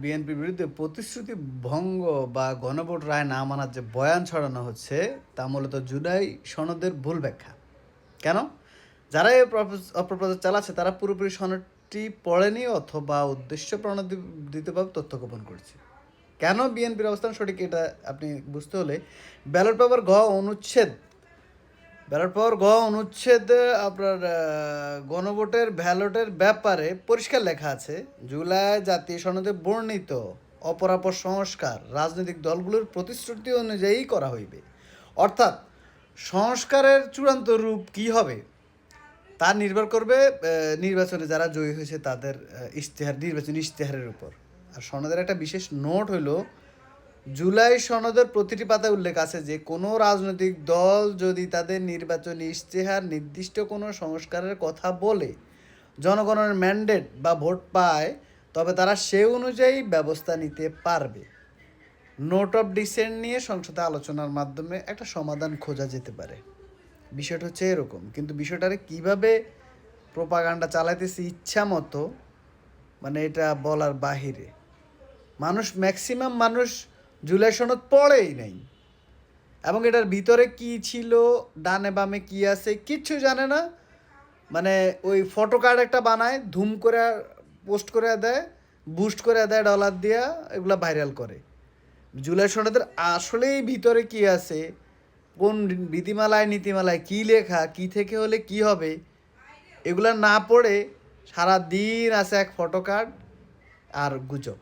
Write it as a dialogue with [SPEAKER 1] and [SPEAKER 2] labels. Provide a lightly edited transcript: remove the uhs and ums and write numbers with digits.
[SPEAKER 1] বিএনপির বিরুদ্ধে প্রতিশ্রুতি ভঙ্গ বা গণভোট রায় না মানার যে বয়ান ছড়ানো হচ্ছে তা মূলত জুলাই সনদের ভুল ব্যাখ্যা। কেন? যারা এই অপপ্রচার চালাচ্ছে তারা পুরোপুরি সনদটি পড়েনি অথবা উদ্দেশ্য প্রণোদিতভাবে তথ্য গোপন করছে। কেন বিএনপির অবস্থান সঠিক এটা আপনি বুঝতে হলে ব্যালট পেপার অনুচ্ছেদ আপনার গণভোটের ভ্যালটের ব্যাপারে পরিষ্কার লেখা আছে, জুলাই জাতীয় সনদে বর্ণিত অপরাপর সংস্কার রাজনৈতিক দলগুলোর প্রতিশ্রুতি অনুযায়ী করা হইবে। অর্থাৎ সংস্কারের চূড়ান্ত রূপ কী হবে তা নির্ভর করবে নির্বাচনে যারা জয়ী হয়েছে তাদের নির্বাচনী ইশতেহারের উপর। আর সনদের একটা বিশেষ নোট হইল, জুলাই সনদের প্রতিটি পাতায় উল্লেখ আছে যে কোনো রাজনৈতিক দল যদি তাদের নির্বাচনী ইশতেহার নির্দিষ্ট কোনো সংস্কারের কথা বলে জনগণের ম্যান্ডেট বা ভোট পায় তবে তারা সে অনুযায়ী ব্যবস্থা নিতে পারবে। নোট অফ ডিসেন্ট নিয়ে সংসদে আলোচনার মাধ্যমে একটা সমাধান খোঁজা যেতে পারে। বিষয়টা হচ্ছে এরকম, কিন্তু বিষয়টারে কীভাবে প্রোপাগান্ডা চালাইতেছে ইচ্ছা মতো, মানে এটা বলার বাহিরে। ম্যাক্সিমাম মানুষ জুলাই সনদ পড়েই নাই, এবং এটার ভিতরে কি ছিল, ডানে বামে কি আছে কিচ্ছু জানে না। মানে ওই ফটো কার্ড একটা বানায়, ধুম করে পোস্ট করে দেয়, বুস্ট করে দেয় ডলার দিয়া, এগুলো ভাইরাল করে। জুলাই সনদের আসলেই ভিতরে কি আছে, কোন বিধিমালায় নীতিমালায় কি লেখা, কি থেকে হলে কি হবে, এগুলো না পড়ে সারা দিন আছে এক ফটো কার্ড আর গুজব।